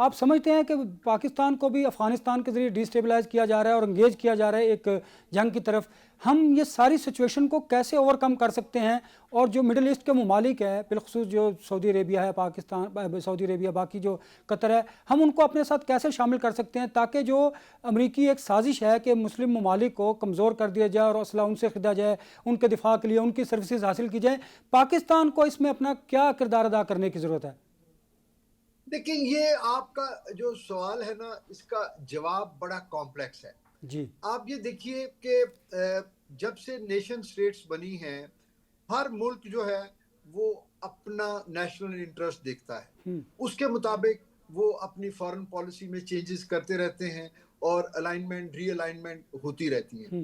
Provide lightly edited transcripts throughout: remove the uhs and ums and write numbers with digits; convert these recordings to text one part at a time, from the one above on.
آپ سمجھتے ہیں کہ پاکستان کو بھی افغانستان کے ذریعے ڈیسٹیبلائز کیا جا رہا ہے اور انگیج کیا جا رہا ہے ایک جنگ کی طرف، ہم یہ ساری سچویشن کو کیسے اوور کم کر سکتے ہیں؟ اور جو مڈل ایسٹ کے ممالک ہیں، بالخصوص جو سعودی عربیہ ہے، پاکستان، سعودی عربیہ، باقی جو قطر ہے، ہم ان کو اپنے ساتھ کیسے شامل کر سکتے ہیں تاکہ جو امریکی ایک سازش ہے کہ مسلم ممالک کو کمزور کر دیا جائے اور اسلحہ ان سے خریدا جائے، ان کے دفاع کے لیے ان کی سروسز حاصل کی جائیں، پاکستان کو اس میں اپنا کیا کردار ادا کرنے کی ضرورت ہے؟ دیکھیں، یہ آپ کا جو سوال ہے نا، اس کا جواب بڑا کمپلیکس ہے. جی آپ یہ دیکھیے کہ جب سے نیشن سٹیٹس بنی ہیں، ہر ملک جو ہے وہ اپنا نیشنل انٹرسٹ دیکھتا ہے، اس کے مطابق وہ اپنی فارن پالیسی میں چینجز کرتے رہتے ہیں اور الائنمنٹ ری الائنمنٹ ہوتی رہتی ہیں.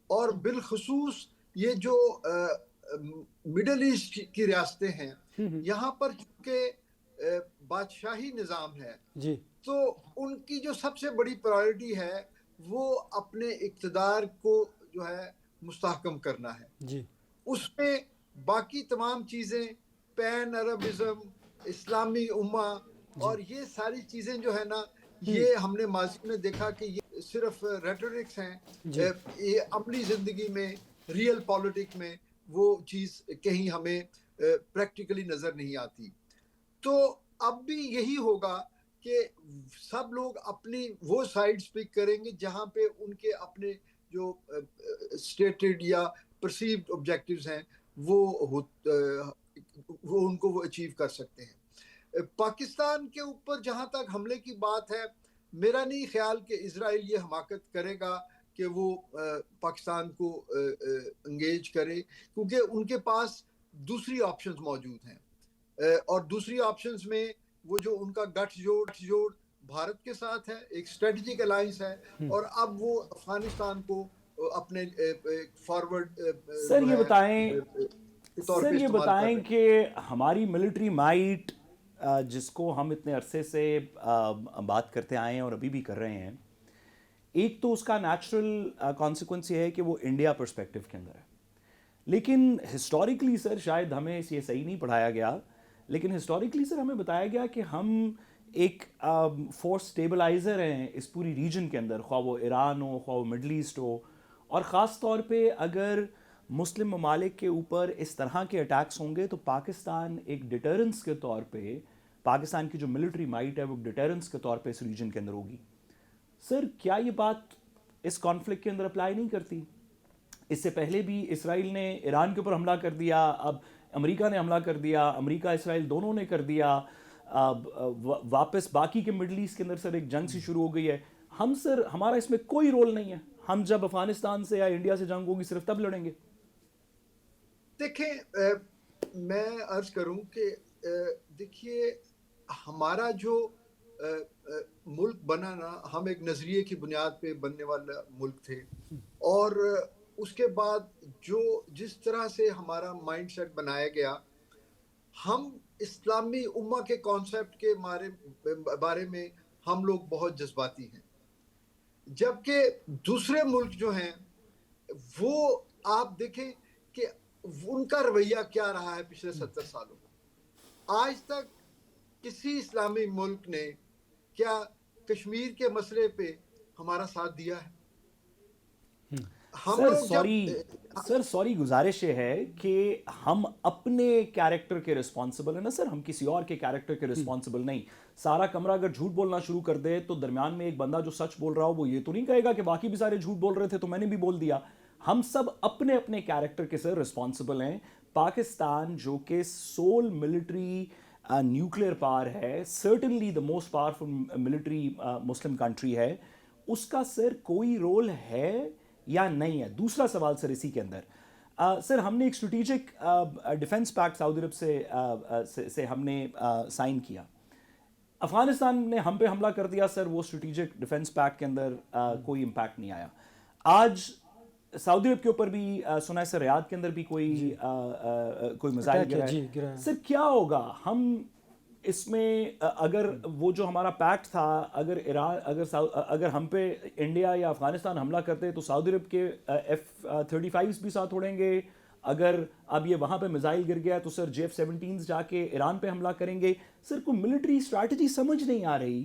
اور بالخصوص یہ جو مڈل ایسٹ کی ریاستیں ہیں، یہاں پر چونکہ بادشاہی نظام ہے، جی تو ان کی جو سب سے بڑی پرائورٹی ہے وہ اپنے اقتدار کو جو ہے مستحکم کرنا ہے. جی اس میں باقی تمام چیزیں، پین عربزم، اسلامی امہ اور یہ ساری چیزیں جو ہے نا، یہ ہم نے ماضی میں دیکھا کہ یہ صرف ریٹورکس ہیں. یہ عملی زندگی میں، ریئل پالیٹک میں وہ چیز کہیں ہمیں پریکٹیکلی نظر نہیں آتی. تو اب بھی یہی ہوگا کہ سب لوگ اپنی وہ سائڈز پک کریں گے جہاں پہ ان کے اپنے جو اسٹیٹڈ یا پرسیوڈ آبجیکٹیوز ہیں وہ ان کو وہ اچیو کر سکتے ہیں. پاکستان کے اوپر جہاں تک حملے کی بات ہے، میرا نہیں خیال کہ اسرائیل یہ حماقت کرے گا کہ وہ پاکستان کو انگیج کرے، کیونکہ ان کے پاس دوسری آپشنز موجود ہیں. اور دوسری آپشنز میں وہ جو ان کا گٹھ جوڑ بھارت کے ساتھ ہے، ایک اسٹریٹجک الائنس ہے، اور اب وہ افغانستان کو اپنے فارورڈ سر جو یہ ہے بتائیں طور پہ استعمال کر رہے ہیں. کہ ہماری ملٹری مائٹ جس کو ہم اتنے عرصے سے بات کرتے آئے ہیں اور ابھی بھی کر رہے ہیں، ایک تو اس کا نیچرل کانسیکوینس یہ ہے کہ وہ انڈیا پرسپیکٹو کے اندر ہے. لیکن ہسٹوریکلی سر، شاید ہمیں یہ صحیح نہیں پڑھایا گیا، لیکن ہسٹوریکلی سر ہمیں بتایا گیا کہ ہم ایک فورس سٹیبلائزر ہیں اس پوری ریجن کے اندر، خواہ وہ ایران ہو، خواہ وہ مڈل ایسٹ ہو. اور خاص طور پہ اگر مسلم ممالک کے اوپر اس طرح کے اٹیکس ہوں گے تو پاکستان ایک ڈیٹرنس کے طور پہ، پاکستان کی جو ملٹری مائٹ ہے وہ ڈیٹرنس کے طور پہ اس ریجن کے اندر ہوگی. سر کیا یہ بات اس کانفلکٹ کے اندر اپلائی نہیں کرتی؟ اس سے پہلے بھی اسرائیل نے ایران کے اوپر حملہ کر دیا، اب امریکہ نے حملہ کر دیا، امریکہ اسرائیل دونوں نے کر دیا، واپس باقی کے مڈل ایسٹ کے اندر سر ایک جنگ سی شروع ہو گئی ہے. ہم سر، ہمارا اس میں کوئی رول نہیں ہے، ہم جب افغانستان سے یا انڈیا سے جنگ ہوگی صرف تب لڑیں گے. دیکھیں، میں عرض کروں کہ دیکھیے، ہمارا جو ملک بنا نا، ہم ایک نظریے کی بنیاد پہ بننے والا ملک تھے، اور اس کے بعد جس طرح سے ہمارا مائنڈ سیٹ بنایا گیا، ہم اسلامی امہ کے کانسیپٹ کے بارے میں ہم لوگ بہت جذباتی ہیں، جبکہ دوسرے ملک جو ہیں وہ آپ دیکھیں کہ ان کا رویہ کیا رہا ہے پچھلے 70 سالوں میں. آج تک کسی اسلامی ملک نے کیا کشمیر کے مسئلے پہ ہمارا ساتھ دیا ہے؟ ہم لوگ سوری گزارش یہ ہے کہ ہم اپنے کیریکٹر کے رسپانسبل ہیں نا سر، ہم کسی اور کے کیریکٹر کے رسپانسبل نہیں. سارا کمرہ اگر جھوٹ بولنا شروع کر دے تو درمیان میں ایک بندہ جو سچ بول رہا ہو وہ یہ تو نہیں کہے گا کہ باقی بھی سارے جھوٹ بول رہے تھے تو میں نے بھی بول دیا. ہم سب اپنے اپنے کیریکٹر کے سر رسپانسبل ہیں. پاکستان جو کہ سول ملٹری نیوکلیئر پاور ہے، certainly the most powerful military Muslim country ہے، اس کا سر کوئی رول ہے یا نہیں ہے؟ دوسرا سوال سر اسی کے اندر، سر ہم نے ایک اسٹریٹجک ڈیفنس پیکٹ سعودی عرب سے ہم نے سائن کیا. افغانستان نے ہم پہ حملہ کر دیا سر، وہ اسٹریٹجک ڈیفنس پیکٹ کے اندر کوئی امپیکٹ نہیں آیا. آج سعودی عرب کے اوپر بھی سنا ہے سر، ریاض کے اندر بھی کوئی میزائل گرا ہے. سر کیا ہوگا ہم اس میں، اگر وہ جو ہمارا پیکٹ تھا، اگر ہم پہ انڈیا یا افغانستان حملہ کرتے تو سعودی عرب کے F-35 بھی ساتھ اڑیں گے. اگر اب یہ وہاں پہ میزائل گر گیا تو سر JF-17 جا کے ایران پہ حملہ کریں گے. سر کوئی ملٹری اسٹریٹجی سمجھ نہیں آ رہی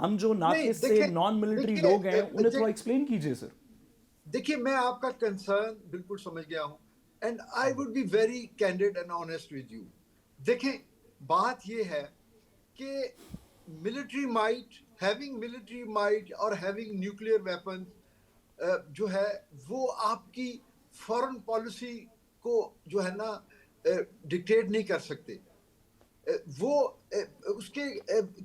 ہم جو ناقص سے نان ملٹری لوگ ہیں انہیں تھوڑا ایکسپلین کیجئے سر. دیکھیے میں آپ کا کنسرن بالکل سمجھ گیا ہوں and I would be very candid and honest with you. دیکھیں بات یہ ہے کہ military might, having military might اور ہیونگ نیوکلیئر ویپن جو ہے وہ آپ کی فورن پالیسی کو جو ہے نا ڈکٹیٹ نہیں کر سکتے. وہ اس کے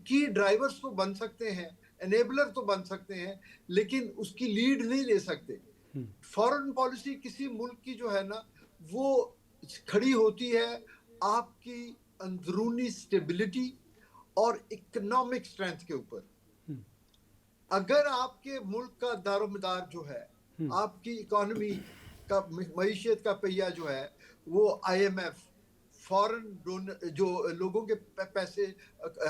کی ڈرائیورز تو بن سکتے ہیں، انیبلر تو بن سکتے ہیں، لیکن اس کی لیڈ نہیں لے سکتے. فورن پالیسی کسی ملک کی جو ہے نا وہ کھڑی ہوتی ہے آپ کی اندرونی سٹیبلٹی اور اکنامک سٹرینتھ کے اوپر. اگر آپ کے ملک کا دار و مدار جو ہے، آپ کی اکانومی کا معیشت کا پہیہ جو ہے وہ آئی ایم ایف، فورن جو لوگوں کے پیسے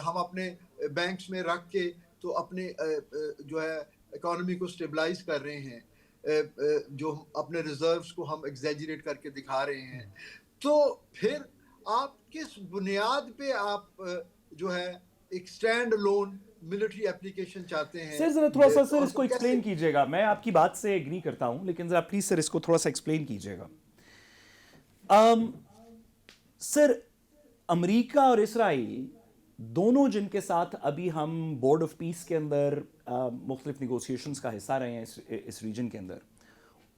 ہم اپنے بینکس میں رکھ کے تو اپنے جو ہے اکانومی کو سٹیبلائز کر رہے ہیں، جو اپنے ریزروز کو ہم ایگزیجریٹ کر کے دکھا رہے ہیں، تو پھر آپ کس بنیاد پہ آپ جو ہے ایک سٹینڈ لون ملٹری اپلیکیشن چاہتے ہیں؟ سر ذرا تھوڑا سا سر اس کو ایکسپلین کیجئے گا. میں آپ کی بات سے ایگری کرتا ہوں لیکن ذرا پلیز سر اس کو تھوڑا سا ایکسپلین کیجئے گا. سر امریکہ اور اسرائیل دونوں جن کے ساتھ ابھی ہم بورڈ آف پیس کے اندر مختلف نیگوسیشنز کا حصہ رہے ہیں اس ریجن کے اندر،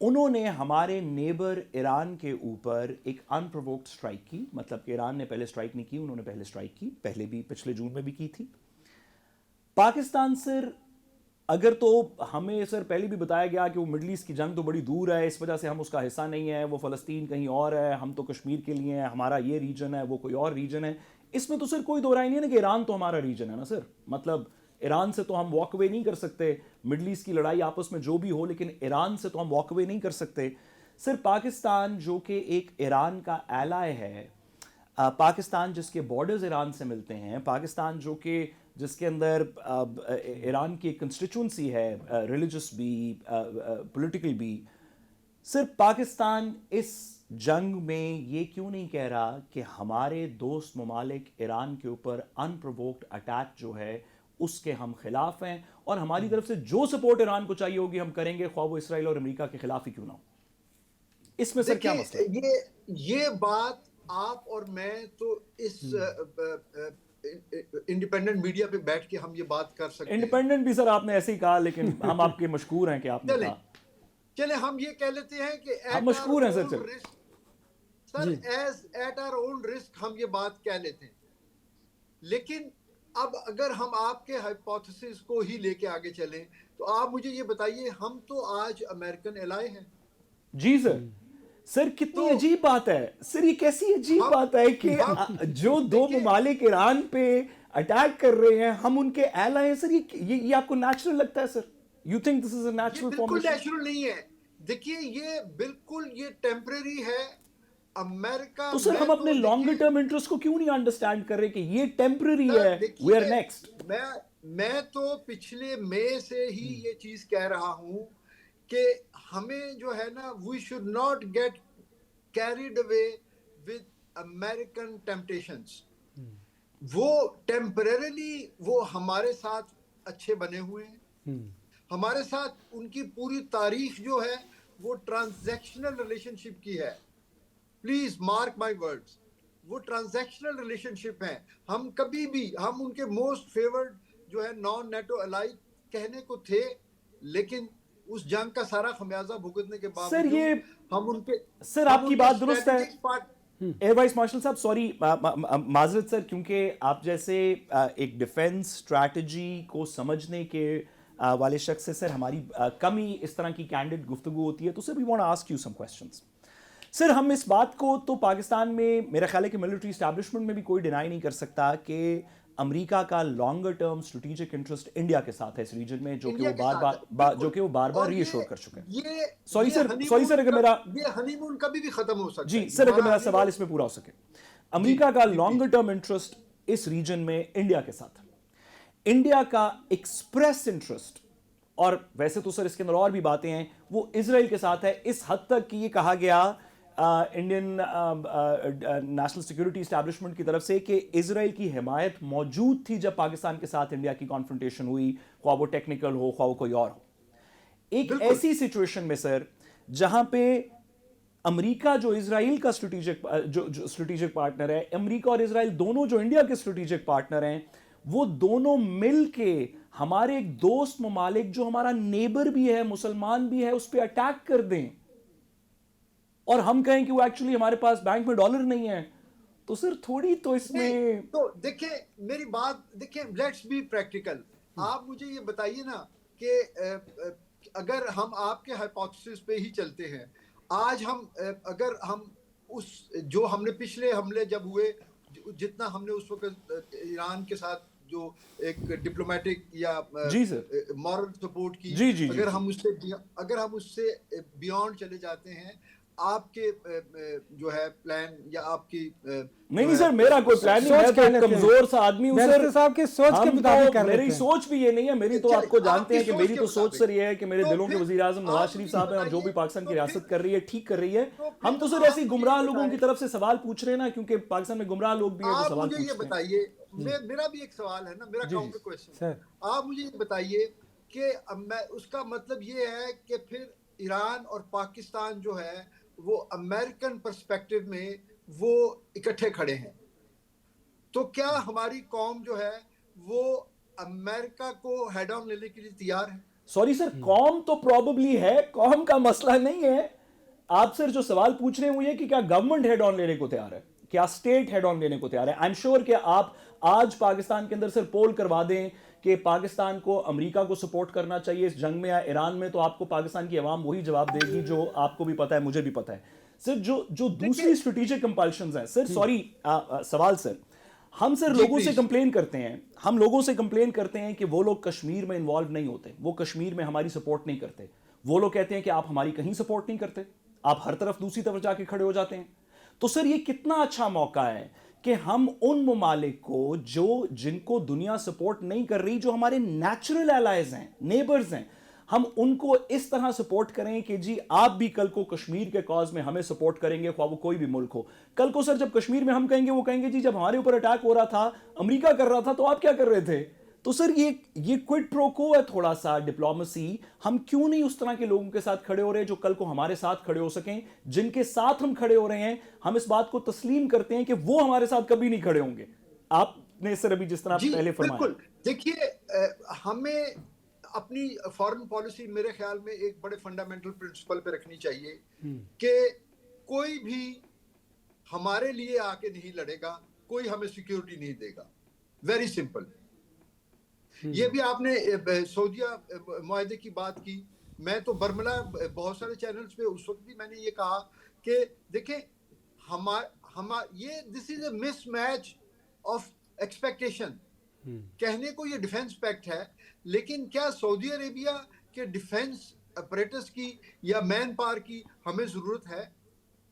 انہوں نے ہمارے نیبر ایران کے اوپر ایک انپرووکڈ سٹرائک کی. مطلب کہ ایران نے پہلے سٹرائک نہیں کی، انہوں نے پہلے سٹرائک کی، پہلے بھی پچھلے جون میں بھی کی تھی. پاکستان سر اگر تو ہمیں سر پہلے بھی بتایا گیا کہ وہ مڈل ایسٹ کی جنگ تو بڑی دور ہے، اس وجہ سے ہم اس کا حصہ نہیں ہے، وہ فلسطین کہیں اور ہے، ہم تو کشمیر کے لیے ہیں، ہمارا یہ ریجن ہے، وہ کوئی اور ریجن ہے. اس میں تو سر کوئی دو رائے نہیں ہے نا کہ ایران تو ہمارا ریجن ہے نا سر. مطلب ایران سے تو ہم واک اوے نہیں کر سکتے، مڈل ایسٹ کی لڑائی آپس میں جو بھی ہو، لیکن ایران سے تو ہم واک اوے نہیں کر سکتے. سر پاکستان جو کہ ایک ایران کا ایلائے ہے، پاکستان جس کے بارڈرز ایران سے ملتے ہیں، پاکستان جو کہ جس کے اندر ایران کی کنسٹیچوئنسی ہے، ریلیجس بھی، پولیٹیکل بھی. سر پاکستان اس جنگ میں یہ کیوں نہیں کہہ رہا کہ ہمارے دوست ممالک ایران کے اوپر انپرووکڈ اٹیک جو ہے اس کے ہم خلاف ہیں، اور ہماری طرف سے جو سپورٹ ایران کو چاہیے ہوگی ہم کریں گے، خواہ وہ اسرائیل اور امریکہ کے خلاف ہی کیوں نہ ہو؟ اس میں سر کیا مسئلہ ہے؟ یہ بات آپ اور میں تو اس انڈیپینڈنٹ میڈیا پہ بیٹھ کے ہم یہ بات کر سکتے ہیں. انڈیپینڈنٹ بھی سر آپ نے ایسے ہی کہا، لیکن ہم آپ کے مشکور ہیں کہ آپ نے کہا. چلے ہم یہ کہہ لیتے ہیں کہ ہم مشکور ہیں sir. Sir as it are on risk ہم یہ بات کہہ لیتے ہیں. لیکن اب اگر ہم آپ کے ہائپوتھیسس کو ہی لے کے آگے چلیں تو آپ مجھے یہ بتائیے، ہم تو آج امریکن الائے ہیں. جی سر. سر کتنی عجیب بات ہے سر، یہ کیسی عجیب بات ہے کہ جو دو ممالک ایران پہ اٹیک کر رہے ہیں ہم ان کے ایلائے ہیں. سر یہ آپ کو نیچرل لگتا ہے sir? You think this is a natural formation? بالکل نیچرل نہیں ہے. دیکھیے یہ بالکل یہ ٹیمپریری ہے. امریکہ تو سر ہم اپنے لانگر ٹرم انٹرسٹ کو کیوں نہیں انڈرسٹینڈ کر رہے کہ یہ ٹیمپریری ہے، وی آر نیکسٹ؟ میں تو پچھلے مئی سے ہی یہ چیز کہہ رہا ہوں کہ ہمیں جو ہے نا we should not get carried away with American temptations. وہ ٹیمپریریلی وہ ہمارے ساتھ اچھے بنے ہوئے ہیں، ہمارے ساتھ ان کی پوری تاریخ جو ہے وہ ٹرانزیکشنل ریلیشن شپ کی ہے. پلیز مارک مائی ورڈز، وہ ٹرانزیکشنل ریلیشن شپ ہیں. ہم کبھی بھی ہم ان کے موسٹ فیورڈ جو ہے نان نیٹو الائی کہنے کو تھے، لیکن اس جنگ کا سارا خمیازہ بھگتنے کے باوجود ہم ان کے سر آپ کی بات درست ہے. ایئر وائس مارشل صاحب سوری معذرت سر، کیونکہ آپ جیسے ایک ڈیفنس اسٹریٹجی کو سمجھنے کے والے شخص سے سر ہماری کم ہی اس طرح کی کینڈیڈ گفتگو ہوتی ہے، تو sir we want to ask you some questions. Sir ہم اس بات کو تو پاکستان میں میرا خیال ہے کہ ملٹری اسٹیبلشمنٹ میں بھی کوئی ڈینائی نہیں کر سکتا کہ امریکہ کا longer term strategic interest India کے ساتھ ہے اس ریجن میں، جو کہ وہ بار بار ری ایشور کر چکے ہیں. سوری سر اگر میرا یہ ہنی مون کبھی بھی ختم ہو سکتا ہے. جی سر اگر میرا سوال اس میں پورا ہو سکے. امریکہ کا لانگر ٹرم انٹرسٹ اس ریجن میں انڈیا کے ساتھ ہے. انڈیا کا ایکسپریس انٹرسٹ، اور ویسے تو سر اس کے اندر اور بھی باتیں ہیں، وہ اسرائیل کے ساتھ ہے. اس حد تک کہ یہ کہا گیا انڈین نیشنل سیکورٹی اسٹیبلشمنٹ کی طرف سے کہ اسرائیل کی حمایت موجود تھی جب پاکستان کے ساتھ انڈیا کی کانفرنٹیشن ہوئی, خواہ وہ ٹیکنیکل ہو خواہ وہ کوئی اور ہو. ایک ایسی سچویشن میں سر جہاں پہ امریکہ جو اسرائیل کا اسٹریٹجک پارٹنر ہے, امریکہ اور اسرائیل دونوں جو انڈیا کے اسٹریٹجک پارٹنر ہیں, وہ دونوں مل کے ہمارے ایک دوست ممالک جو ہمارا نیبر بھی ہے, مسلمان بھی ہے, اس پہ اٹیک کر دیں اور ہم کہیں کہ وہ ایکچولی ہمارے پاس بینک میں ڈالر نہیں ہے, تو سر تھوڑی تو اس میں تو دیکھیں میری بات دیکھیں, لیٹس بی پریکٹیکل. آپ مجھے یہ بتائیے نا کہ اگر ہم آپ کے ہائپوتھیسس پہ ہی چلتے ہیں, آج اگر ہم اس جو ہم نے پچھلے حملے جب ہوئے, جتنا ہم نے اس وقت ایران کے ساتھ جو ایک ڈپلومیٹک یا مورل سپورٹ کی, اگر ہم اس سے بیونڈ چلے جاتے ہیں, آپ کے جو ہے پلان یا آپ کی نہیں سر, میرا کوئی پلان نہیں, میں تو کمزور سا آدمی ہوں سر, صاحب کی سوچ کے مطابق کر رہے ہیں. میری سوچ بھی یہ نہیں ہے, میری تو آپ کو جانتے ہیں کہ میری تو سوچ سر یہ ہے کہ میرے دلوں کے وزیر اعظم نواز شریف صاحب ہیں, اور جو بھی پاکستان کی ریاست کر رہی ہے ٹھیک کر رہی ہے. ہم تو سر ایسی گمراہ لوگوں کی طرف سے سوال پوچھ رہے ہیں نا, کیونکہ پاکستان میں گمراہ لوگ بھی ہیں جو سوال پوچھتے ہیں. آپ مجھے یہ بتائیے, میرا بھی ایک سوال ہے نا, میرا کاؤنٹر کوسچن, آپ مجھے یہ بتائیے کہ اس کا مطلب یہ ہے کہ پھر ایران اور پاکستان جو ہے وہ امریکن پرسپیکٹو میں وہ اکٹھے کھڑے ہیں, تو کیا ہماری قوم جو ہے وہ امریکہ کو ہیڈ آن لینے کے لیے تیار ہے؟ سوری سر, قوم تو پروبیبلی ہے, قوم کا مسئلہ نہیں ہے. آپ سر جو سوال پوچھ رہے ہیں وہ یہ کہ کیا گورنمنٹ ہیڈ آن لینے کو تیار ہے, کیا اسٹیٹ ہیڈ آن لینے کو تیار ہے. آئی ایم شیور کہ آپ آج پاکستان کے اندر سر پول کروا دیں کہ پاکستان کو امریکہ کو سپورٹ کرنا چاہیے اس جنگ میں یا ایران میں, تو آپ کو پاکستان کی عوام وہی جواب دے گی جو آپ کو بھی پتا ہے, مجھے بھی پتا ہے. سر جو دوسری اسٹریٹجک کمپلشنز ہیں سر, سوری سوال سر, ہم سر لوگوں سے کمپلین کرتے ہیں, ہم لوگوں سے کمپلین کرتے ہیں کہ وہ لوگ کشمیر میں انوالو نہیں ہوتے, وہ کشمیر میں ہماری سپورٹ نہیں کرتے. وہ لوگ کہتے ہیں کہ آپ ہماری کہیں سپورٹ نہیں کرتے, آپ ہر طرف دوسری طرف جا کے کھڑے ہو جاتے ہیں. تو سر یہ کتنا اچھا موقع ہے کہ ہم ان ممالک کو جن کو دنیا سپورٹ نہیں کر رہی, جو ہمارے نیچرل ایلائز ہیں, نیبرز ہیں, ہم ان کو اس طرح سپورٹ کریں کہ جی آپ بھی کل کو کشمیر کے کاز میں ہمیں سپورٹ کریں گے, خواہ وہ کوئی بھی ملک ہو. کل کو سر جب کشمیر میں ہم کہیں گے, وہ کہیں گے جی جب ہمارے اوپر اٹیک ہو رہا تھا امریکہ کر رہا تھا تو آپ کیا کر رہے تھے. تو سر یہ کوئڈ پرو کو ہے تھوڑا سا ڈپلومیسی. ہم کیوں نہیں اس طرح کے لوگوں کے ساتھ کھڑے ہو رہے جو کل کو ہمارے ساتھ کھڑے ہو سکیں, جن کے ساتھ ہم کھڑے ہو رہے ہیں ہم اس بات کو تسلیم کرتے ہیں کہ وہ ہمارے ساتھ کبھی نہیں کھڑے ہوں گے. آپ نے سر ابھی جس طرح پہلے فرمایا, بالکل دیکھیے ہمیں اپنی فارن پالیسی میرے خیال میں ایک بڑے فنڈامنٹل پرنسپل پہ رکھنی چاہیے کہ کوئی بھی ہمارے لیے آ کے نہیں لڑے گا, کوئی ہمیں سیکیورٹی نہیں دے گا. Very simple. یہ بھی آپ نے سعودیہ معاہدے کی بات کی, میں تو برملا بہت سارے چینلز پہ اس وقت بھی میں نے یہ کہا کہ دیکھیں یہ دس is a miss match of expectation. کہنے کو یہ ڈیفنس پیکٹ ہے, لیکن کیا سعودی عربیہ کے ڈیفنس اپریٹس کی یا مین پاور کی ہمیں ضرورت ہے؟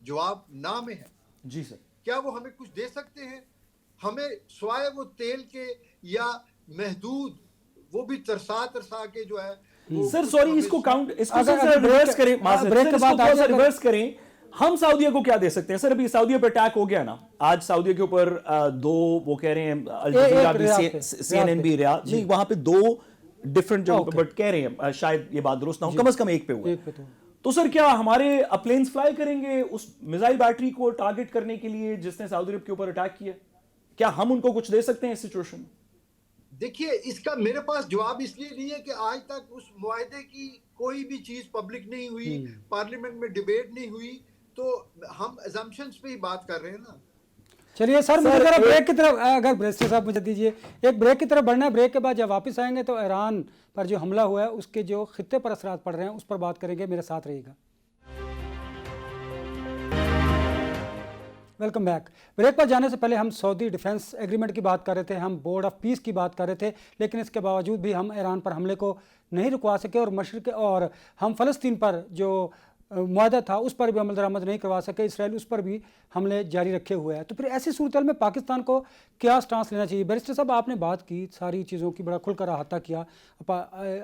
جواب نہ میں ہے. جی سر. کیا وہ ہمیں کچھ دے سکتے ہیں؟ ہمیں سوائے وہ تیل کے یا محدود وہ بھی ترسا کے جو ہے سر, سوری اس کو کاؤنٹ, اس کو سر ریورس کریں, بریک کے بعد ریورس کریں, ہم سعودیہ کو کیا دے سکتے ہیں؟ سر ابھی سعودیہ پہ اٹیک ہو گیا نا, آج سعودیہ کے اوپر دو وہ کہہ رہے ہیں الجزیرہ بھی, سی این این بھی, ریاض نہیں, وہاں پہ دو ڈفرنٹ جگہوں پہ, بٹ کہہ رہے ہیں شاید یہ بات درست نہ ہو, کم از کم ایک پہ ہوا. تو سر کیا ہمارے پلینز فلائی کریں گے اس میزائل بیٹری کو ٹارگٹ کرنے کے لیے جس نے سعودی عرب کے اوپر اٹیک کیا؟ کیا ہم ان کو کچھ دے سکتے ہیں اس سچویشن میں؟ دیکھیے اس کا میرے پاس جواب اس لیے نہیں ہے کہ آج تک اس معاہدے کی کوئی بھی چیز پبلک نہیں ہوئی, پارلیمنٹ میں ڈیبیٹ نہیں ہوئی, تو ہم ایزمپشنز پہ ہی بات کر رہے ہیں نا. چلیے سر, مجھے ذرا بریک کی طرف, اگر بریسٹر صاحب مجھے دیجیے ایک بریک کی طرف بڑھنا ہے. بریک کے بعد جب واپس آئیں گے تو ایران پر جو حملہ ہوا ہے اس کے جو خطے پر اثرات پڑ رہے ہیں اس پر بات کریں گے. میرے ساتھ رہیے گا. Welcome back. بریک پر جانے سے پہلے ہم سعودی ڈیفنس ایگریمنٹ کی بات کر رہے تھے, ہم بورڈ آف پیس کی بات کر رہے تھے, لیکن اس کے باوجود بھی ہم ایران پر حملے کو نہیں رکوا سکے, اور مشرق اور ہم فلسطین پر جو معاہدہ تھا اس پر بھی عمل درآمد نہیں کروا سکے، اسرائیل اس پر بھی حملے جاری رکھے ہوئے ہیں. تو پھر ایسی صورتحال میں پاکستان کو کیا سٹانس لینا چاہیے؟ بیرسٹر صاحب آپ نے بات کی ساری چیزوں کی، بڑا کھل کر احاطہ کیا،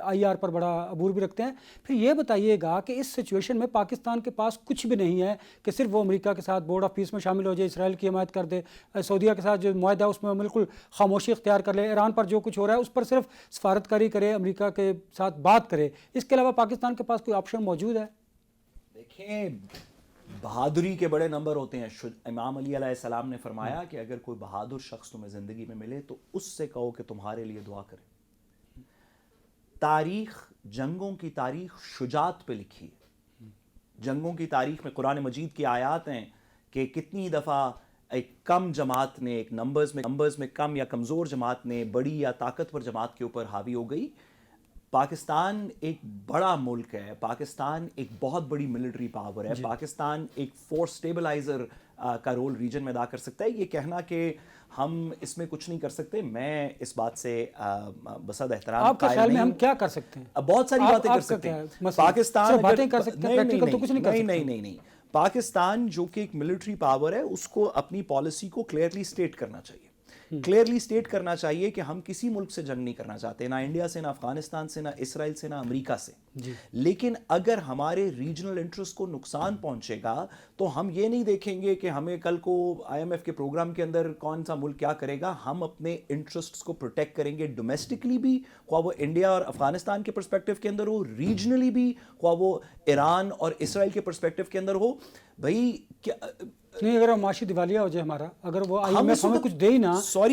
آئی آر پر بڑا عبور بھی رکھتے ہیں. پھر یہ بتائیے گا کہ اس سچویشن میں پاکستان کے پاس کچھ بھی نہیں ہے کہ صرف وہ امریکہ کے ساتھ بورڈ آف پیس میں شامل ہو جائے، اسرائیل کی حمایت کر دے، سعودیہ کے ساتھ جو معاہدہ اس میں بالکل خاموشی اختیار کر لے، ایران پر جو کچھ ہو رہا ہے اس پر صرف سفارتکاری کرے، امریکہ کے ساتھ بات کرے. اس کے علاوہ پاکستان کے پاس کوئی آپشن موجود ہے؟ دیکھیں، بہادری کے بڑے نمبر ہوتے ہیں. امام علی علیہ السلام نے فرمایا کہ اگر کوئی بہادر شخص تمہیں زندگی میں ملے تو اس سے کہو کہ تمہارے لیے دعا کرے. تاریخ، جنگوں کی تاریخ شجاعت پہ لکھی ہے. جنگوں کی تاریخ میں قرآن مجید کی آیات ہیں کہ کتنی دفعہ ایک کم جماعت نے، ایک نمبرز میں کم یا کمزور جماعت نے بڑی یا طاقتور جماعت کے اوپر حاوی ہو گئی. پاکستان ایک بڑا ملک ہے، پاکستان ایک بہت بڑی ملٹری پاور ہے، پاکستان ایک فورس سٹیبلائزر کا رول ریجن میں ادا کر سکتا ہے. یہ کہنا کہ ہم اس میں کچھ نہیں کر سکتے، میں اس بات سے بصد احترام آپ کے خیال میں ہم کیا کر سکتے ہیں؟ بہت ساری باتیں کر سکتے ہیں. پاکستان باتیں کر سکتے ہیں، پریکٹیکل تو کچھ نہیں کر سکتے. نہیں، پاکستان جو کہ ایک ملٹری پاور ہے اس کو اپنی پالیسی کو کلیئرلی سٹیٹ کرنا چاہیے. کلیئرلی سٹیٹ کرنا چاہیے کہ ہم کسی ملک سے جنگ نہیں کرنا چاہتے، نہ انڈیا سے، نہ افغانستان سے، نہ اسرائیل سے، نہ امریکہ سے. لیکن اگر ہمارے ریجنل انٹرسٹ کو نقصان پہنچے گا تو ہم یہ نہیں دیکھیں گے کہ ہمیں کل کو آئی ایم ایف کے پروگرام کے اندر کون سا ملک کیا کرے گا. ہم اپنے انٹرسٹس کو پروٹیکٹ کریں گے ڈومیسٹکلی بھی، خواہ وہ انڈیا اور افغانستان کے پرسپیکٹو کے اندر ہو، ریجنلی بھی، خواہ وہ ایران اور اسرائیل کے پرسپیکٹو کے اندر ہو. بھائی نہیں، اگر معاشی دیوالیہ ہو جائے ہمارا، اگر وہ آئی ایم ایف ہمیں کچھ دے ہی نہ،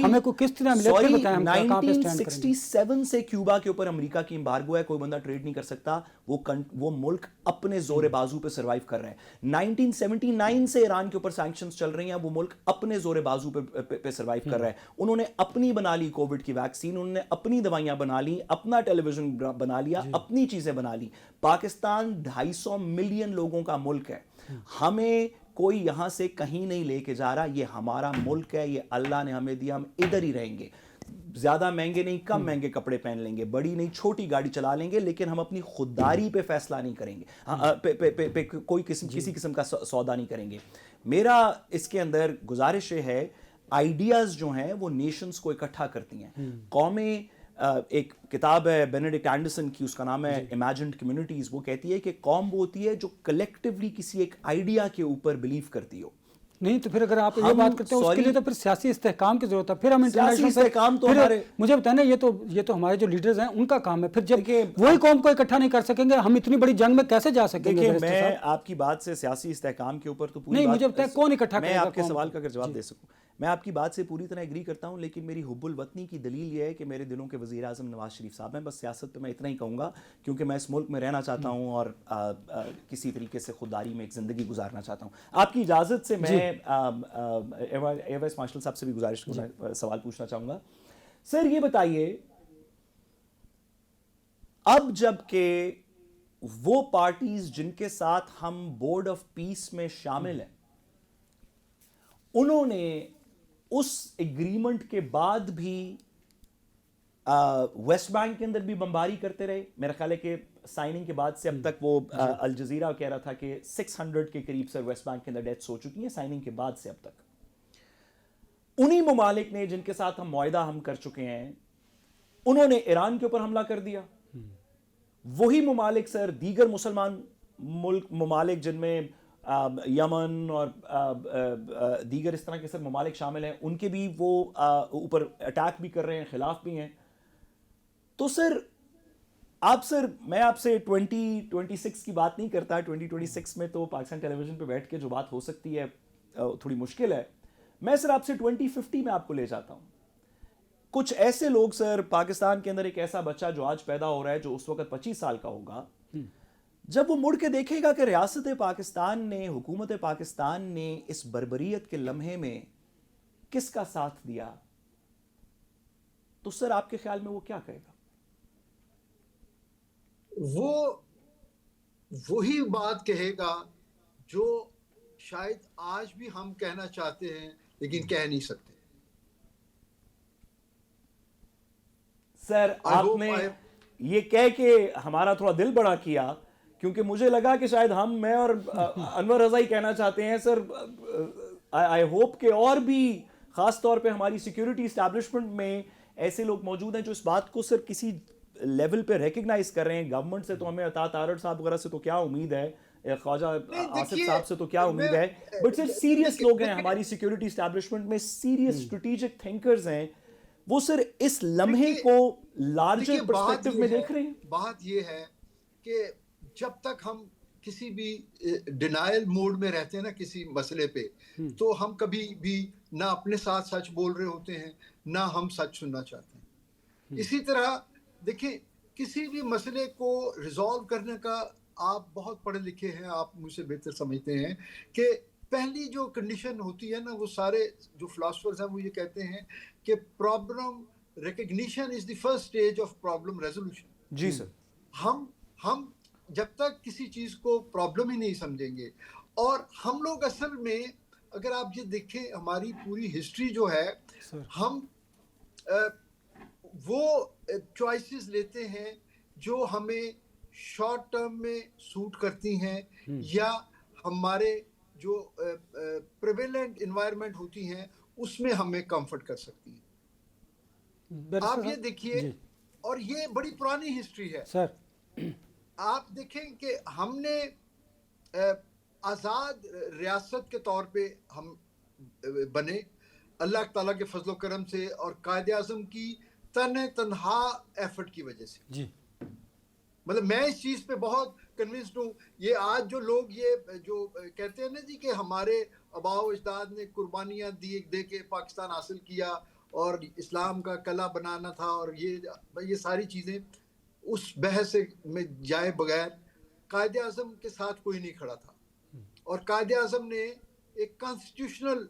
ہمیں کوئی قسط نہ ملے، پھر بتائیں ہم کہاں پہ اسٹینڈ کریں گے. 1967 سے کیوبا کے اوپر امریکہ کی امبارگو ہے، کوئی بندہ ٹریڈ نہیں کر سکتا. وہ ملک اپنے زور بازو پہ سروائیو کر رہا ہے. 1979 سے ایران کے اوپر سینکشنز چل رہی ہیں، وہ ملک اپنے زور بازو پہ سروائیو کر رہا ہے. انہوں نے اپنی بنا لی کووڈ کی ویکسین، انہوں نے اپنی دوائیاں بنا لی، اپنا ٹیلی ویژن بنا لیا، اپنی چیزیں بنا لی. پاکستان 250 ملین لوگوں کا ملک ہے. ہمیں کوئی یہاں سے کہیں نہیں لے کے جا رہا. یہ ہمارا ملک ہے، یہ اللہ نے ہمیں دیا، ہم ادھر ہی رہیں گے. زیادہ مہنگے نہیں، کم مہنگے کپڑے پہن لیں گے، بڑی نہیں چھوٹی گاڑی چلا لیں گے، لیکن ہم اپنی خودداری پہ فیصلہ نہیں کریں گے، کوئی کسی قسم کا سودا نہیں کریں گے. میرا اس کے اندر گزارش ہے، آئیڈیاز جو ہیں وہ نیشنز کو اکٹھا کرتی ہیں. قومیں، ایک کتاب ہے بینیڈکٹ اینڈرسن کی، اس کا نام ہے امیجنڈ کمیونٹیز. وہ کہتی ہے کہ قوم وہ ہوتی ہے جو کلیکٹیولی کسی ایک آئیڈیا کے اوپر بلیو کرتی ہو. نہیں تو پھر اگر آپ یہ بات کرتے ہیں اس کے لیے تو پھر سیاسی استحکام کی ضرورت ہے. پھر ہم سیاسی استحکام تو ہمارے، مجھے بتائیں نا، یہ تو ہمارے جو لیڈرز ہیں ان کا کام ہے. پھر جب وہی قوم کو اکٹھا نہیں کر سکیں گے، ہم اتنی بڑی جنگ میں کیسے جا سکیں گے؟ میں آپ کی بات سے سیاسی استحکام کے اوپر تو پوری نہیں، مجھے بتائیں کون اکٹھا کرے گا؟ میں آپ کے سوال کا اگر جواب دے سکوں، میں آپ کی بات سے پوری طرح ایگری کرتا ہوں، لیکن میری حب الوطنی کی دلیل یہ ہے کہ میرے دلوں کے وزیر اعظم نواز شریف صاحب ہیں. بس سیاست پہ میں اتنا ہی کہوں گا، کیونکہ میں اس ملک میں رہنا چاہتا ہوں اور کسی طریقے سے خودداری میں ایک زندگی گزارنا چاہتا ہوں. آپ کی اجازت سے میں ایئر وائس مارشل صاحب سے بھی گزارش سوال پوچھنا چاہوں گا. سر یہ بتائیے، اب جب کہ وہ پارٹیز جن کے ساتھ ہم بورڈ آف پیس میں شامل ہیں، انہوں نے اس ایگریمنٹ کے بعد بھی ویسٹ بینک کے اندر بھی بمباری کرتے رہے. میرا خیال ہے کہ سائننگ کے بعد سے اب تک، وہ الجزیرہ کہہ رہا تھا کہ 600 کے قریب سر ویسٹ بینک کے اندر ڈیتھس ہو چکی ہیں سائننگ کے بعد سے اب تک. انہی ممالک نے جن کے ساتھ ہم معاہدہ ہم کر چکے ہیں، انہوں نے ایران کے اوپر حملہ کر دیا. وہی ممالک سر دیگر مسلمان ممالک جن میں یمن اور دیگر اس طرح کے سر ممالک شامل ہیں، ان کے بھی وہ اوپر اٹیک بھی کر رہے ہیں، خلاف بھی ہیں. تو سر میں آپ سے 2026 کی بات نہیں کرتا. 2026 میں تو پاکستان ٹیلی ویژن پہ بیٹھ کے جو بات ہو سکتی ہے تھوڑی مشکل ہے. میں سر آپ سے 2050 میں آپ کو لے جاتا ہوں. کچھ ایسے لوگ سر پاکستان کے اندر، ایک ایسا بچہ جو آج پیدا ہو رہا ہے جو اس وقت 25 سال کا ہوگا، جب وہ مڑ کے دیکھے گا کہ ریاست پاکستان نے، حکومت پاکستان نے اس بربریت کے لمحے میں کس کا ساتھ دیا، تو سر آپ کے خیال میں وہ کیا کہے گا؟ وہ وہی بات کہے گا جو شاید آج بھی ہم کہنا چاہتے ہیں لیکن کہہ نہیں سکتے. سر آپ نے یہ کہہ کے ہمارا تھوڑا دل بڑا کیا کیونکہ مجھے لگا کہ شاید میں اور انور رضا ہی کہنا چاہتے ہیں سر. آئی ہوپ کہ اور بھی خاص طور پہ ہماری سیکیورٹی اسٹیبلشمنٹ میں ایسے لوگ موجود ہیں جو اس بات کو سر کسی لیول پہ ریکگنائز کر رہے ہیں. گورنمنٹ سے تو ہمیں عطا تارڑ صاحب وغیرہ سے تو کیا امید ہے, خواجہ آصف صاحب سے تو کیا امید ہے, بٹ سر سیریس لوگ ہیں ہماری سیکیورٹی اسٹیبلشمنٹ میں, سیریس اسٹریٹجک تھنکرز ہیں, وہ سر اس لمحے کو لارجر پرسپیکٹو میں دیکھ رہے ہیں. بات یہ ہے کہ جب تک ہم کسی بھی ڈینائل موڈ میں رہتے ہیں نا کسی مسئلے پہ, تو ہم کبھی بھی نہ اپنے ساتھ سچ بول رہے ہوتے ہیں نہ ہم سچ سننا چاہتے ہیں. اسی طرح دیکھیں, کسی بھی مسئلے کو ریزالو کرنے کا, آپ بہت پڑھے لکھے ہیں, آپ مجھ سے بہتر سمجھتے ہیں کہ پہلی جو کنڈیشن ہوتی ہے نا, وہ سارے جو فلاسفرز ہیں وہ یہ کہتے ہیں کہ problem recognition is the first stage of problem resolution. جی سر. ہم جب تک کسی چیز کو پرابلم ہی نہیں سمجھیں گے, اور ہم لوگ اصل میں اگر آپ یہ دیکھیں ہماری پوری ہسٹری جو ہے, ہم وہ چوائسز لیتے ہیں جو ہمیں شارٹ ٹرم میں سوٹ کرتی ہیں, یا ہمارے جو پریویلنٹ انوائرمنٹ ہوتی ہیں اس میں ہمیں کمفرٹ کر سکتی ہیں. آپ یہ دیکھیے, اور یہ بڑی پرانی ہسٹری ہے سر. آپ دیکھیں کہ ہم نے آزاد ریاست کے طور پہ ہم بنے اللہ تعالیٰ کے فضل و کرم سے, اور قائد اعظم کی تنہا ایفرٹ کی وجہ سے. جی, مطلب میں اس چیز پہ بہت کنونسڈ ہوں. یہ آج جو لوگ یہ جو کہتے ہیں نا جی کہ ہمارے آباء و اجداد نے قربانیاں دے کے پاکستان حاصل کیا اور اسلام کا قلعہ بنانا تھا, اور یہ ساری چیزیں اس بحث میں جائے بغیر قائد اعظم کے ساتھ کوئی نہیں کھڑا تھا, اور قائد اعظم نے ایک کانسٹیٹیوشنل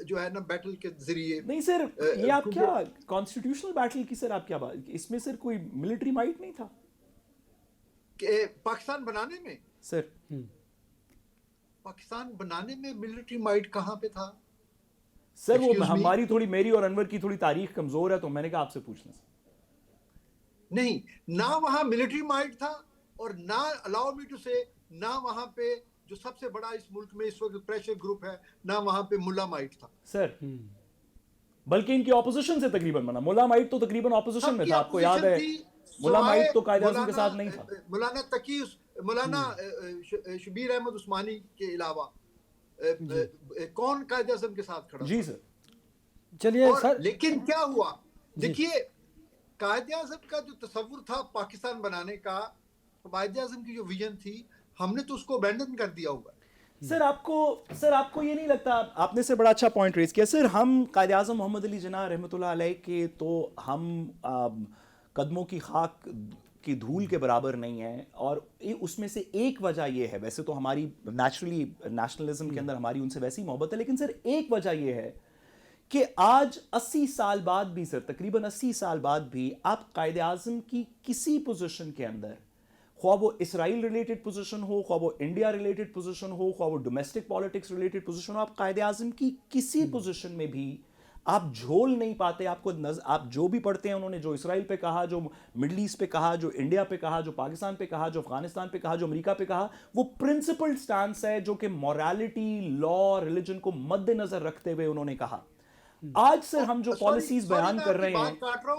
جو ہے نا بیٹل کے ذریعے. نہیں سر, یہ آپ کیا کانسٹیٹیوشنل بیٹل کی سر آپ کیا بات, اس میں سر کوئی ملٹری مائٹ نہیں تھا کہ پاکستان بنانے میں سر, پاکستان بنانے میں ملٹری مائٹ کہاں پہ تھا سر؟ وہ ہماری تھوڑی, میری اور انور کی تھوڑی تاریخ کمزور ہے, تو میں نے کہا آپ سے پوچھنا سر. نہیں, نہ وہاں ملٹری مائٹ تھا, اور نہ الاؤ می ٹو سے نہ وہاں پہ جو سب سے بڑا اس ملک میں اس وقت پریشر گروپ ہے, نہ وہاں پہ ملا مائٹ تھا سر. بلکہ ان کی اپوزیشن سے تقریباً بنا. ملا مائٹ تو تقریباً اپوزیشن میں تھا, آپ کو یاد ہے ملا مائٹ تو قائد اعظم کے ساتھ نہیں تھا. مولانا تقی, مولانا شبیر احمد عثمانی کے علاوہ کون قائد اعظم کے ساتھ کھڑا؟ جی سر. چلیے سر, لیکن کیا ہوا دیکھیے, قائد اعظم کا جو تصور تھا پاکستان بنانے کا, قائد اعظم کی جو ویژن تھی, ہم نے تو اس کو ابینڈن کر دیا ہوا. سر آپ کو یہ نہیں لگتا, آپ نے سے بڑا اچھا پوائنٹ ریز کیا سر, ہم قائد اعظم محمد علی جناح رحمۃ اللہ علیہ کے تو ہم قدموں کی خاک کی دھول کے برابر نہیں ہیں, اور اس میں سے ایک وجہ یہ ہے, ویسے تو ہماری نیچرلی نیشنلزم کے اندر ہماری ان سے ویسی محبت ہے, لیکن سر ایک وجہ یہ ہے کہ آج 80 سال بعد بھی سر, تقریباً 80 سال بعد بھی آپ قائد اعظم کی کسی پوزیشن کے اندر, خواہ وہ اسرائیل ریلیٹڈ پوزیشن ہو, خواہ وہ انڈیا ریلیٹڈ پوزیشن ہو, خواہ وہ ڈومیسٹک پالیٹکس ریلیٹڈ پوزیشن ہو, آپ قائد اعظم کی کسی پوزیشن میں بھی آپ جھول نہیں پاتے. آپ کو آپ جو بھی پڑھتے ہیں, انہوں نے جو اسرائیل پہ کہا, جو مڈل ایسٹ پہ کہا, جو انڈیا پہ کہا, جو پاکستان پہ کہا, جو افغانستان پہ کہا, جو امریکہ پہ کہا, وہ پرنسپل سٹانس ہے جو کہ مورالٹی, لا, ریلیجن کو مد نظر رکھتے ہوئے انہوں نے کہا. آج سر ہم جو پالیسیز بیان کر رہے ہیں,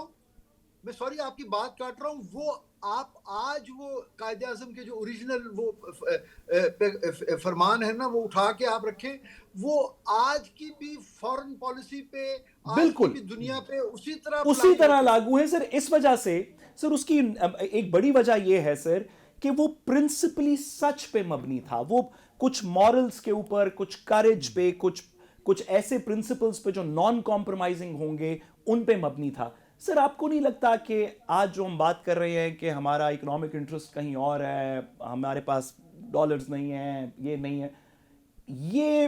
میں سوری آپ کی بات کاٹ رہا ہوں, وہ آپ آج وہ قائد اعظم کے جو اوریجنل وہ فرمان ہے نا, وہ اٹھا کے آپ رکھیں, وہ آج کی بھی فورن پالیسی پہ, آج کی بھی دنیا پہ اسی طرح لاگو ہے سر. اس وجہ سے سر اس کی ایک بڑی وجہ یہ ہے سر کہ وہ پرنسپلی سچ پہ مبنی تھا, وہ کچھ مورلز کے اوپر, کچھ کریج پہ, کچھ ایسے پرنسپلز پہ جو نان کمپرومائزنگ ہوں گے, ان پہ مبنی تھا. سر آپ کو نہیں لگتا کہ آج جو ہم بات کر رہے ہیں کہ ہمارا اکنامک انٹرسٹ کہیں اور ہے, ہمارے پاس ڈالرز نہیں ہیں, یہ نہیں ہے, یہ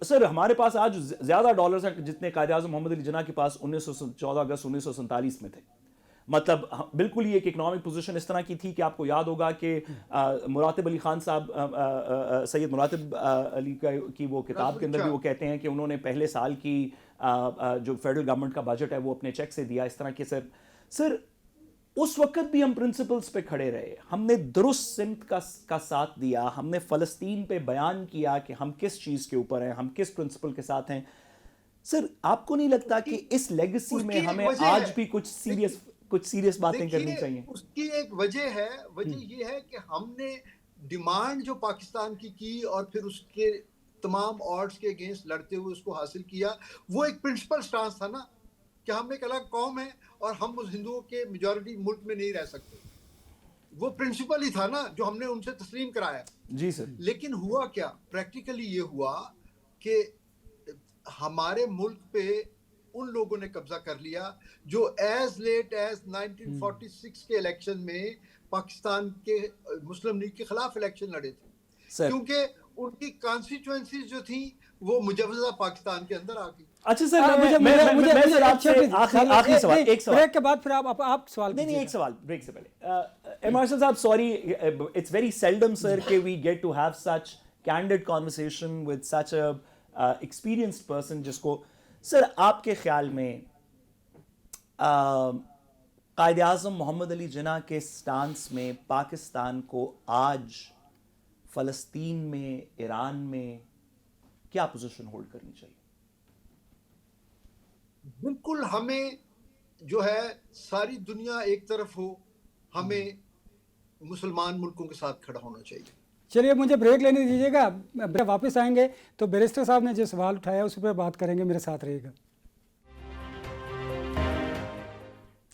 سر ہمارے پاس آج زیادہ ڈالرز ہیں جتنے قائد اعظم محمد علی جناح کے پاس 14 اگست 1947 میں تھے. مطلب بالکل ہی ایک اکنامک پوزیشن اس طرح کی تھی کہ آپ کو یاد ہوگا کہ مراتب علی خان صاحب, سید مراتب علی کی وہ کتاب کے اندر بھی وہ کہتے ہیں کہ انہوں نے پہلے سال کی جو فیڈرل گورنمنٹ کا بجٹ ہے وہ اپنے چیک سے دیا, اس طرح کے. سر اس وقت بھی ہم پرنسپلز پہ کھڑے رہے, ہم نے درست سمت کا ساتھ دیا, ہم نے فلسطین پہ بیان کیا کہ ہم کس چیز کے اوپر ہیں, ہم کس پرنسپل کے ساتھ ہیں. سر آپ کو نہیں لگتا کہ اس لیگسی میں ہمیں آج بھی کچھ سیریس باتیں کرنی چاہیے؟ اس کی ایک وجہ یہ ہے کہ ہم نے ڈیمانڈ جو پاکستان کی اور پھر اس کے تمام آڈز کے اگینسٹ لڑتے ہوئے اس کو حاصل کیا, وہ ایک پرنسپل سٹانس تھا نا کہ ہم ایک الگ قوم ہے اور ہم اس ہندوؤں کے میجورٹی ملک میں نہیں رہ سکتے. وہ پرنسپل ہی تھا نا جو ہم نے ان سے تسلیم کرایا. جی سر. لیکن ہوا کیا پریکٹیکلی یہ ہوا کہ ہمارے ملک پہ ان لوگوں نے قبضہ کر لیا جو ایز لیٹ ایز 1946 کے الیکشن میں پاکستان کے مسلم لیگ کے خلاف الیکشن لڑے تھے, کیونکہ ان کی کانسٹیچوئنسیز جو تھیں وہ مجوزہ پاکستان کے اندر آ گئی. اچھا سر, میں آپ سے آخری سوال, ایک سوال بریک کے بعد پھر آپ سوال نہیں ایک سوال بریک سے پہلے. مارشل صاحب sorry, it's very seldom sir کہ we get to have such candid conversation with such a experienced person جس کو, سر آپ کے خیال میں قائد اعظم محمد علی جناح کے سٹانس میں پاکستان کو آج فلسطین میں, ایران میں کیا پوزیشن ہولڈ کرنی چاہیے؟ بالکل ہمیں جو ہے ساری دنیا ایک طرف ہو, ہمیں مسلمان ملکوں کے ساتھ کھڑا ہونا چاہیے. چلیے مجھے بریک لینے دیجیے گا, واپس آئیں گے تو بیرسٹر صاحب نے جو سوال اٹھایا اس پہ بات کریں گے, میرے ساتھ رہیے گا.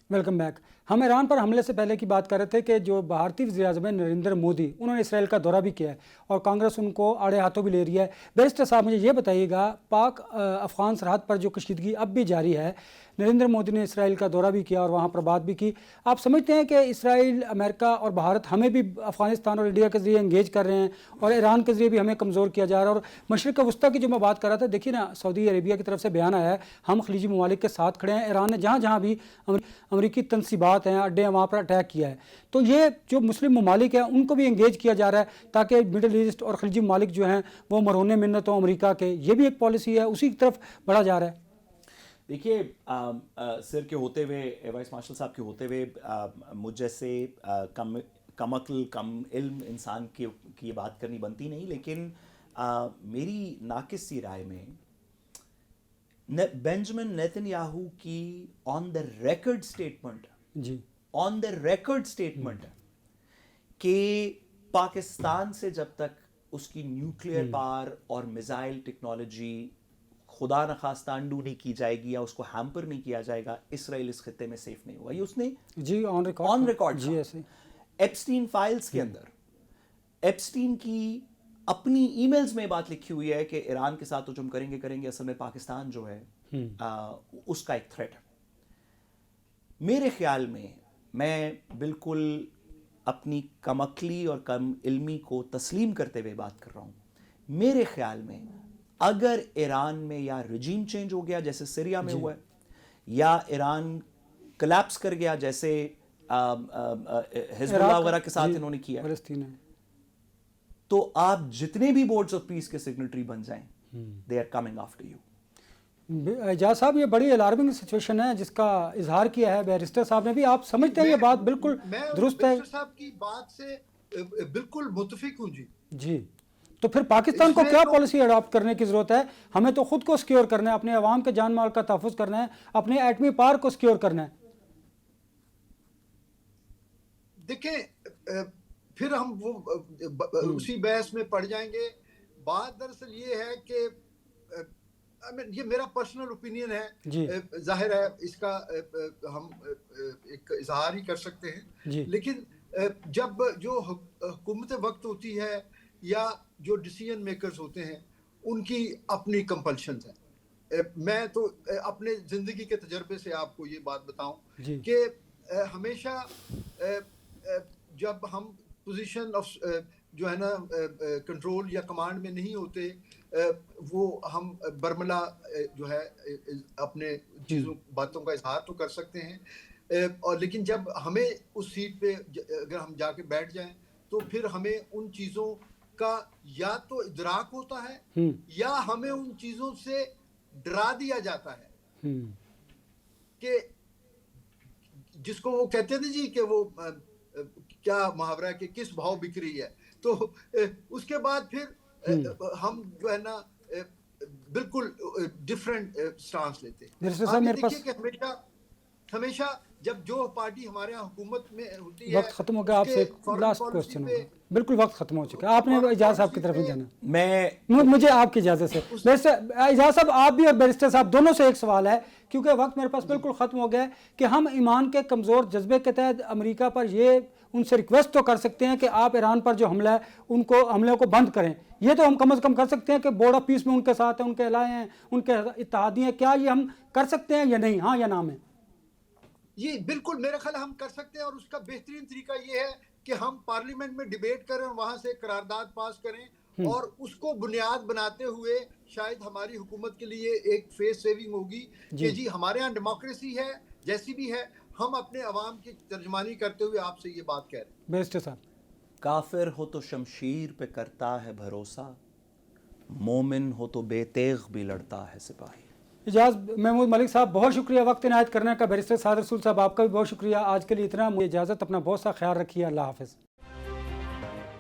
Welcome back. ہم ایران پر حملے سے پہلے کی بات کر رہے تھے کہ جو بھارتی وزیر اعظم ہیں نریندر مودی, انہوں نے اسرائیل کا دورہ بھی کیا ہے اور کانگریس ان کو آڑے ہاتھوں بھی لے رہی ہے. بیرسٹر صاحب مجھے یہ بتائیے گا, پاک افغان سرحد پر جو کشیدگی اب بھی جاری ہے, نریندر مودی نے اسرائیل کا دورہ بھی کیا اور وہاں پر بات بھی کی, آپ سمجھتے ہیں کہ اسرائیل, امریکہ اور بھارت ہمیں بھی افغانستان اور انڈیا کے ذریعے انگیج کر رہے ہیں اور ایران کے ذریعے بھی ہمیں کمزور کیا جا رہا ہے؟ اور مشرق وسطیٰ کی جو میں بات کر رہا تھا, دیکھیے نا سعودی عربیہ کی طرف سے بیان آیا ہے, ہم خلیجی ممالک کے ساتھ کھڑے ہیں. ایران نے جہاں جہاں بھی امریکی تنصیبات ہیں, اڈے ہیں, وہاں پر اٹیک کیا ہے. تو یہ جو مسلم ممالک ہیں ان کو بھی انگیج کیا جا رہا ہے تاکہ مڈل ایسٹ اور خلیجی ممالک جو ہیں وہ مرہون منت ہوں امریکہ کے. یہ بھی ایک پالیسی ہے, اسی کی طرف بڑھا جا رہا ہے. دیکھیے سر کے ہوتے ہوئے, وائس مارشل صاحب کے ہوتے ہوئے, مجھ جیسے کم عقل کم علم انسان کی بات کرنی بنتی نہیں, لیکن میری ناقص سی رائے میں بینجامن نیتن یاہو کی آن دا ریکرڈ اسٹیٹمنٹ کہ پاکستان سے جب تک اس کی نیوکلیئر پاور اور میزائل ٹیکنالوجی خدا نخواستہ انڈو نہیں کی جائے گی یا اس کو ہیمپر نہیں کیا جائے گا, اسرائیل اس خطے میں سیف نہیں ہوگا. یہ اس نے جی آن ریکارڈ ایپسٹین فائلز کے اندر, ایپسٹین کی اپنی ای میلز میں بات لکھی ہوئی ہے کہ ایران کے ساتھ تو جو ہم کریں گے, اصل میں پاکستان جو ہے اس کا ایک تھریٹ ہے. میرے خیال میں بالکل اپنی کم عقلی اور کم علمی کو تسلیم کرتے ہوئے بات کر رہا ہوں. میرے خیال میں اگر ایران میں یا رجیم چینج ہو گیا جیسے سیریا میں ہوا ہے, یا ایران کلیپس کر گیا جیسے حزب اللہ وغیرہ کے ساتھ انہوں نے کیا, تو آپ جتنے بھی بورڈز آف پیس کے سگنیٹری بن جائیں, they are coming after you. Ejaz صاحب یہ بڑی الارمنگ سچویشن ہے جس کا اظہار کیا ہے بیرسٹر صاحب نے بھی. آپ سمجھتے ہیں یہ بات بالکل درست ہے؟ میں بیرسٹر صاحب کی بات سے بالکل متفق ہوں. جی تو پھر پاکستان کو کیا پالیسی اڈاپٹ کرنے کی ضرورت ہے؟ ہمیں تو خود کو سکیور کرنا ہے, اپنے عوام کے جان مال کا تحفظ کرنا ہے, اپنے ایٹمی پاور کو سکیور کرنا ہے. دیکھیں پھر ہم وہ اسی بحث میں پڑ جائیں گے. بات دراصل یہ ہے کہ یہ میرا پرسنل اوپینین ہے, ظاہر ہے اس کا ہم ایک اظہار ہی کر سکتے ہیں, لیکن جب جو حکومت وقت ہوتی ہے یا جو ڈیسیژن میکرز ہوتے ہیں ان کی اپنی کمپلشنز ہیں. میں تو اپنے زندگی کے تجربے سے آپ کو یہ بات بتاؤں کہ ہمیشہ جب ہم پوزیشن آف جو ہے نا کنٹرول یا کمانڈ میں نہیں ہوتے, وہ ہم برملا جو ہے اپنے چیزوں باتوں کا اظہار تو کر سکتے ہیں, اور لیکن جب ہمیں اس سیٹ پہ اگر ہم جا کے بیٹھ جائیں تو پھر ہمیں ان چیزوں کا یا تو ادراک ہوتا ہے یا ہمیں ان چیزوں سے ڈرا دیا جاتا ہے کہ جس کو وہ کہتے تھے جی کہ وہ کیا محاورہ کہ کس بھاؤ بک رہی ہے، تو اس کے بعد پھر ہم جو ہے نا بالکل ڈفرینٹ سٹانس لیتے ہیں. آپ یہ دیکھیے کہ ہمیشہ جب جو پارٹی ہمارے یہاں حکومت میں ہوتی ہے، وقت ختم ہو گیا. آپ سے لاسٹ کوشچن ہوگا. بالکل وقت ختم ہو چکا ہے. آپ نے اعجاز صاحب کی طرف نہیں جانا. مجھے آپ کی اجازت سے اعجاز صاحب، آپ بھی اور بیرسٹر صاحب دونوں سے ایک سوال ہے، کیونکہ وقت میرے پاس بالکل ختم ہو گیا ہے، کہ ہم ایمان کے کمزور جذبے کے تحت امریکہ پر یہ ان سے ریکویسٹ تو کر سکتے ہیں کہ آپ ایران پر جو حملہ ہے ان کو حملے کو بند کریں. یہ تو ہم کم از کم کر سکتے ہیں کہ بورڈ آف پیس میں ان کے ساتھ ہیں، ان کے الائے ہیں، ان کے اتحادی ہیں. کیا یہ ہم کر سکتے ہیں یا نہیں؟ ہاں یا نام ہے؟ جی بالکل، میرا خیال ہم کر سکتے ہیں، اور اس کا بہترین طریقہ یہ ہے کہ ہم پارلیمنٹ میں ڈیبیٹ کریں، وہاں سے قرارداد پاس کریں، اور اس کو بنیاد بناتے ہوئے شاید ہماری حکومت کے لیے ایک فیس سیونگ ہوگی کہ جی ہمارے ہاں ڈیموکریسی ہے جیسی بھی ہے، ہم اپنے عوام کی ترجمانی کرتے ہوئے آپ سے یہ بات کہہ رہے ہیں. بیرسٹر صاحب. کافر ہو تو شمشیر پہ کرتا ہے بھروسہ، مومن ہو تو بے تیغ بھی لڑتا ہے سپاہی. اجاز محمود ملک صاحب، بہت شکریہ وقت عنایت کرنے کا. بیرسٹر سعد رسول صاحب، آپ کا بھی بہت شکریہ. آج کے لیے اتنا. مجھے اجازت. اپنا بہت سا خیال رکھیے. اللہ حافظ.